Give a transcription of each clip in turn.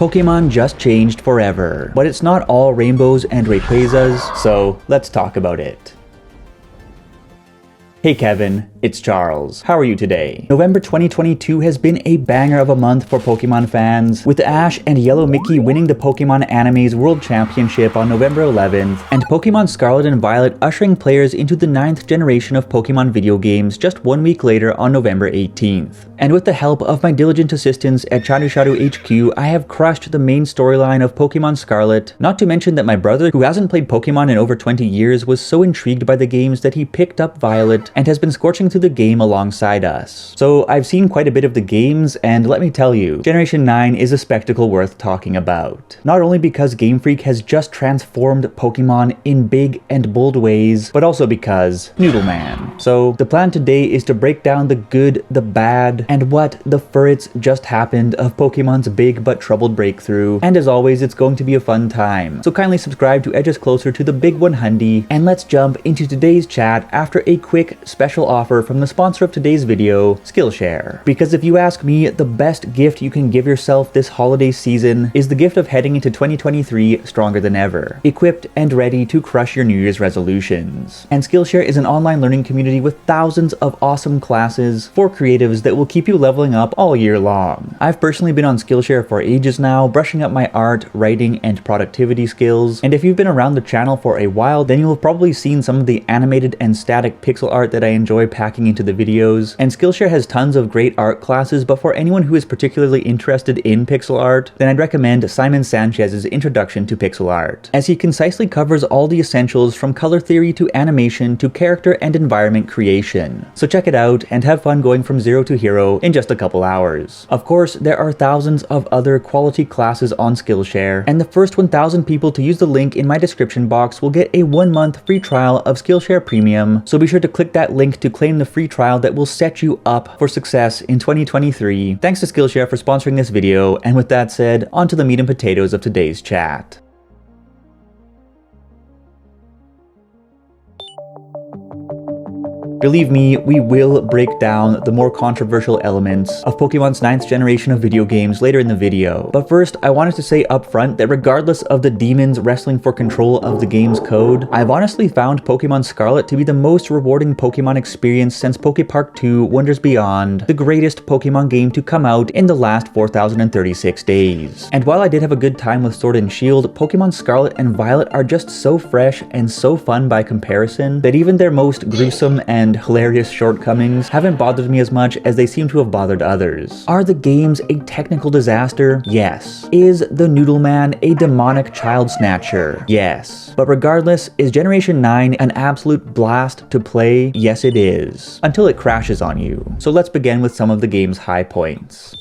Pokemon just changed forever, but it's not all rainbows and Rayquazas, so let's talk about it. Hey Kevin, it's Charles. How are you today? November 2022 has been a banger of a month for Pokemon fans, with Ash and Yellow Mickey winning the Pokemon Anime's World Championship on November 11th, and Pokemon Scarlet and Violet ushering players into the 9th generation of Pokemon video games just 1 week later on November 18th. And with the help of my diligent assistants at charusharu HQ, I have crushed the main storyline of Pokemon Scarlet, not to mention that my brother, who hasn't played Pokemon in over 20 years, was so intrigued by the games that he picked up Violet and has been scorching through the game alongside us. So I've seen quite a bit of the games, and let me tell you, Generation 9 is a spectacle worth talking about. Not only because Game Freak has just transformed Pokemon in big and bold ways, but also because Noodle Man. So the plan today is to break down the good, the bad, and what the FURRETS just happened of Pokemon's big but troubled breakthrough, and as always, it's going to be a fun time. So kindly subscribe to edge us closer to the big 100, and let's jump into today's chat after a quick special offer from the sponsor of today's video, Skillshare. Because if you ask me, the best gift you can give yourself this holiday season is the gift of heading into 2023 stronger than ever, equipped and ready to crush your New Year's resolutions. And Skillshare is an online learning community with thousands of awesome classes for creatives that will keep you leveling up all year long. I've personally been on Skillshare for ages now, brushing up my art, writing, and productivity skills, and if you've been around the channel for a while, then you'll have probably seen some of the animated and static pixel art that I enjoy packing into the videos. And Skillshare has tons of great art classes, but for anyone who is particularly interested in pixel art, then I'd recommend Simon Sanchez's Introduction to Pixel Art, as he concisely covers all the essentials from color theory to animation to character and environment creation. So check it out and have fun going from zero to hero in just a couple hours. Of course, there are thousands of other quality classes on Skillshare, and the first 1,000 people to use the link in my description box will get a 1-month free trial of Skillshare Premium, so be sure to click that link to claim the free trial that will set you up for success in 2023. Thanks to Skillshare for sponsoring this video, and with that said, on to the meat and potatoes of today's chat. Believe me, we will break down the more controversial elements of Pokemon's 9th generation of video games later in the video. But first, I wanted to say up front that regardless of the demons wrestling for control of the game's code, I've honestly found Pokemon Scarlet to be the most rewarding Pokemon experience since Pokepark 2 Wonders Beyond, the greatest Pokemon game to come out in the last 4,036 days. And while I did have a good time with Sword and Shield, Pokemon Scarlet and Violet are just so fresh and so fun by comparison that even their most gruesome and hilarious shortcomings haven't bothered me as much as they seem to have bothered others. Are the games a technical disaster? Yes. Is the Noodle Man a demonic child snatcher? Yes. But regardless, is Generation 9 an absolute blast to play? Yes it is. Until it crashes on you. So let's begin with some of the game's high points.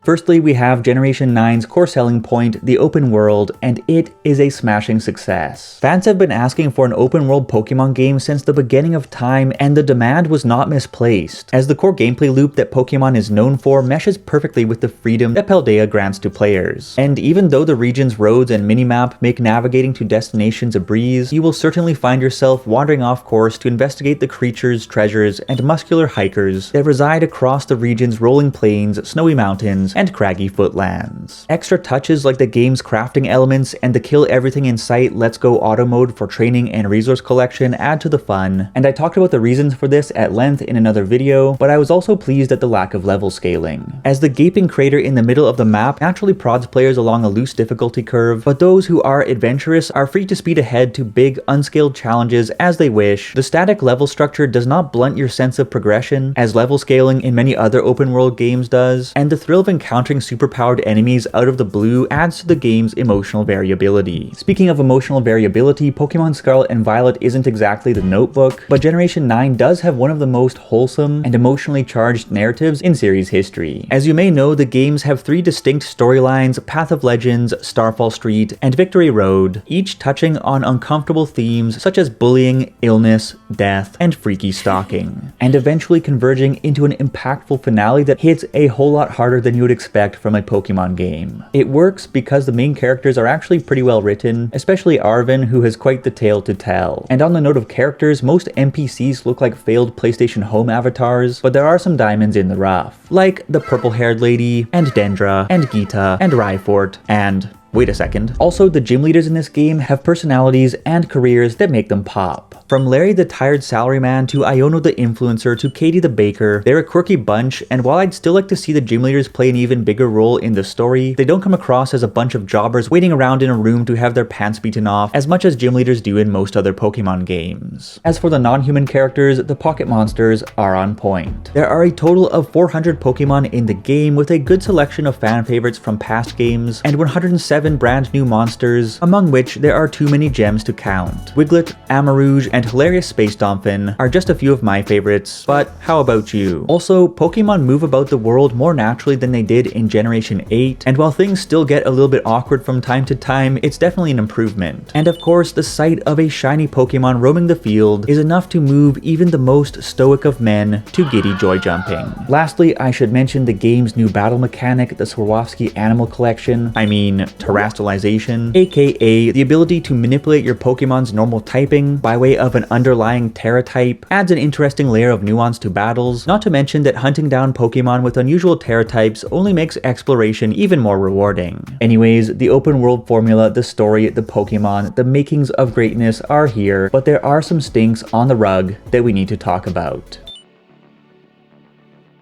Firstly, we have Generation 9's core selling point, the open world, and it is a smashing success. Fans have been asking for an open world Pokemon game since the beginning of time, and the demand was not misplaced, as the core gameplay loop that Pokemon is known for meshes perfectly with the freedom that Paldea grants to players. And even though the region's roads and minimap make navigating to destinations a breeze, you will certainly find yourself wandering off course to investigate the creatures, treasures, and muscular hikers that reside across the region's rolling plains, snowy mountains, and craggy footlands. Extra touches like the game's crafting elements and the kill everything in sight let's go auto mode for training and resource collection add to the fun, and I talked about the reasons for this at length in another video, but I was also pleased at the lack of level scaling, as the gaping crater in the middle of the map naturally prods players along a loose difficulty curve, but those who are adventurous are free to speed ahead to big unscaled challenges as they wish. The static level structure does not blunt your sense of progression, as level scaling in many other open world games does, and the thrill of encountering superpowered enemies out of the blue adds to the game's emotional variability. Speaking of emotional variability, Pokemon Scarlet and Violet isn't exactly the Notebook, but Generation 9 does have one of the most wholesome and emotionally charged narratives in series history. As you may know, the games have 3 distinct storylines: Path of Legends, Starfall Street, and Victory Road, each touching on uncomfortable themes such as bullying, illness, death, and freaky stalking, and eventually converging into an impactful finale that hits a whole lot harder than you would would expect from a Pokemon game. It works because the main characters are actually pretty well written, especially Arvin, who has quite the tale to tell. And on the note of characters, most NPCs look like failed PlayStation Home avatars, but there are some diamonds in the rough, like the purple-haired lady, and Dendra, and Geeta, and Rhyfort, and wait a second. Also, the gym leaders in this game have personalities and careers that make them pop. From Larry the tired salaryman to Iono the influencer to Katie the baker, they're a quirky bunch, and while I'd still like to see the gym leaders play an even bigger role in the story, they don't come across as a bunch of jobbers waiting around in a room to have their pants beaten off as much as gym leaders do in most other Pokemon games. As for the non-human characters, the pocket monsters are on point. There are a total of 400 Pokemon in the game with a good selection of fan favorites from past games, and 107 brand new monsters, among which there are too many gems to count. Wiglet, Amarouge, and hilarious Space Donphin are just a few of my favorites, but how about you? Also, Pokemon move about the world more naturally than they did in Generation 8, and while things still get a little bit awkward from time to time, it's definitely an improvement. And of course, the sight of a shiny Pokemon roaming the field is enough to move even the most stoic of men to giddy joy jumping. Lastly, I should mention the game's new battle mechanic, the Swarovski Animal Collection, terastallization, aka the ability to manipulate your Pokemon's normal typing by way of an underlying Terra type, adds an interesting layer of nuance to battles, not to mention that hunting down Pokemon with unusual Terra types only makes exploration even more rewarding. Anyways, the open world formula, the story, the Pokemon, the makings of greatness are here, but there are some stinks on the rug that we need to talk about.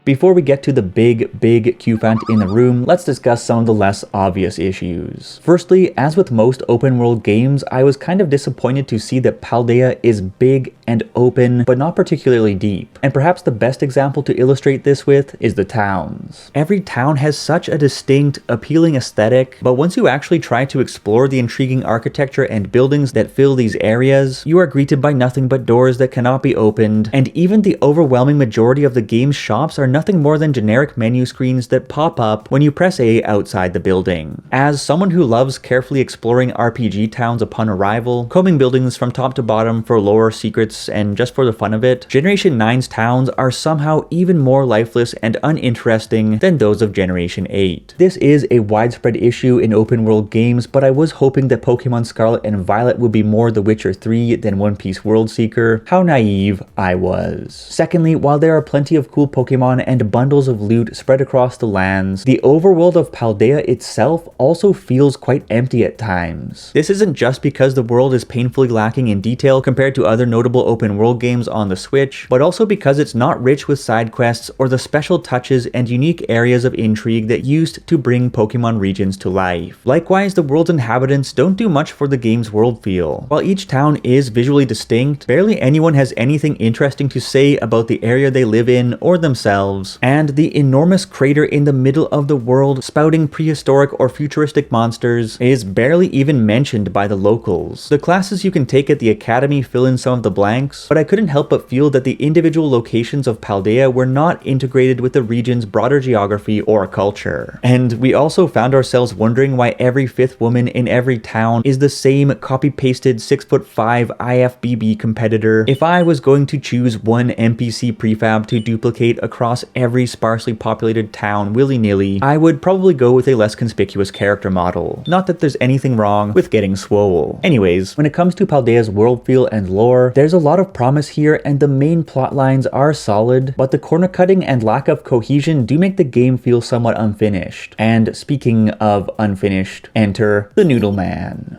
Before we get to the big Q-Fant in the room, let's discuss some of the less obvious issues. Firstly, as with most open world games, I was kind of disappointed to see that Paldea is big and open, but not particularly deep. And perhaps the best example to illustrate this with is the towns. Every town has such a distinct, appealing aesthetic, but once you actually try to explore the intriguing architecture and buildings that fill these areas, you are greeted by nothing but doors that cannot be opened, and even the overwhelming majority of the game's shops are nothing more than generic menu screens that pop up when you press A outside the building. As someone who loves carefully exploring RPG towns upon arrival, combing buildings from top to bottom for lore, secrets, and just for the fun of it, Generation 9's towns are somehow even more lifeless and uninteresting than those of Generation 8. This is a widespread issue in open world games, but I was hoping that Pokemon Scarlet and Violet would be more The Witcher 3 than One Piece World Seeker. How naive I was. Secondly, while there are plenty of cool Pokemon and bundles of loot spread across the lands, the overworld of Paldea itself also feels quite empty at times. This isn't just because the world is painfully lacking in detail compared to other notable open world games on the Switch, but also because it's not rich with side quests or the special touches and unique areas of intrigue that used to bring Pokemon regions to life. Likewise, the world's inhabitants don't do much for the game's world feel. While each town is visually distinct, barely anyone has anything interesting to say about the area they live in or themselves, and the enormous crater in the middle of the world spouting prehistoric or futuristic monsters is barely even mentioned by the locals. The classes you can take at the academy fill in some of the blanks, but I couldn't help but feel that the individual locations of Paldea were not integrated with the region's broader geography or culture. And we also found ourselves wondering why every fifth woman in every town is the same copy-pasted 6'5" IFBB competitor. If I was going to choose one NPC prefab to duplicate across every sparsely populated town willy-nilly, I would probably go with a less conspicuous character model. Not that there's anything wrong with getting swole. Anyways, when it comes to Paldea's world feel and lore, there's a lot of promise here and the main plot lines are solid, but the corner cutting and lack of cohesion do make the game feel somewhat unfinished. And speaking of unfinished, enter the Noodle Man.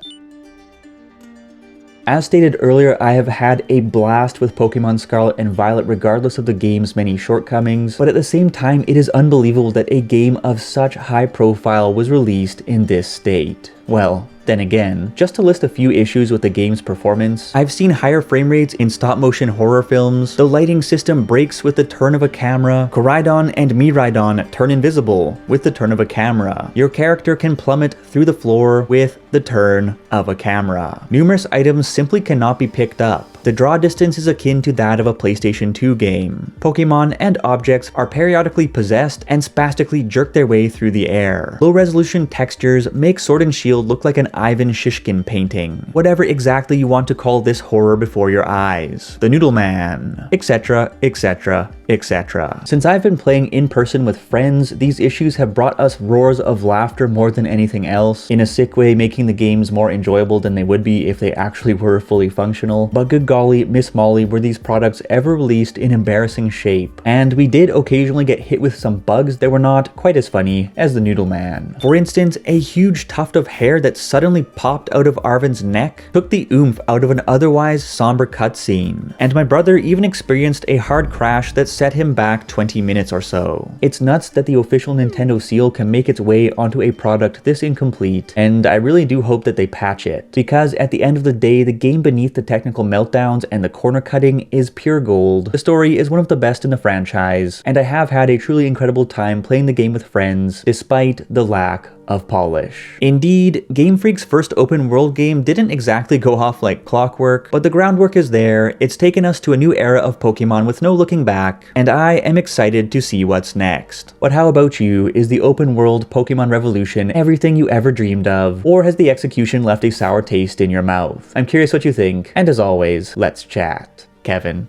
As stated earlier, I have had a blast with Pokemon Scarlet and Violet regardless of the game's many shortcomings, but at the same time, it is unbelievable that a game of such high profile was released in this state. Well, then again, just to list a few issues with the game's performance, I've seen higher frame rates in stop-motion horror films, the lighting system breaks with the turn of a camera, Koraidon and Miraidon turn invisible with the turn of a camera, your character can plummet through the floor with the turn of a camera. Numerous items simply cannot be picked up. The draw distance is akin to that of a PlayStation 2 game. Pokemon and objects are periodically possessed and spastically jerk their way through the air. Low-resolution textures make Sword and Shield look like an Ivan Shishkin painting. Whatever exactly you want to call this horror before your eyes. The Noodle Man, etc, etc, etc. Since I've been playing in person with friends, these issues have brought us roars of laughter more than anything else, in a sick way making the games more enjoyable than they would be if they actually were fully functional. But good golly, Miss Molly, were these products ever released in embarrassing shape. And we did occasionally get hit with some bugs that were not quite as funny as the Noodle Man. For instance, a huge tuft of hair that suddenly popped out of Arvin's neck took the oomph out of an otherwise somber cutscene. And my brother even experienced a hard crash that set him back 20 minutes or so. It's nuts that the official Nintendo seal can make its way onto a product this incomplete, and I really do hope that they patch it, because at the end of the day, the game beneath the technical meltdowns and the corner cutting is pure gold. The story is one of the best in the franchise, and I have had a truly incredible time playing the game with friends, despite the lack of polish. Indeed, Game Freak's first open world game didn't exactly go off like clockwork, but the groundwork is there. It's taken us to a new era of Pokemon with no looking back, and I am excited to see what's next. But how about you? Is the open world Pokemon Revolution everything you ever dreamed of, or has the execution left a sour taste in your mouth? I'm curious what you think, and as always, let's chat. Kevin.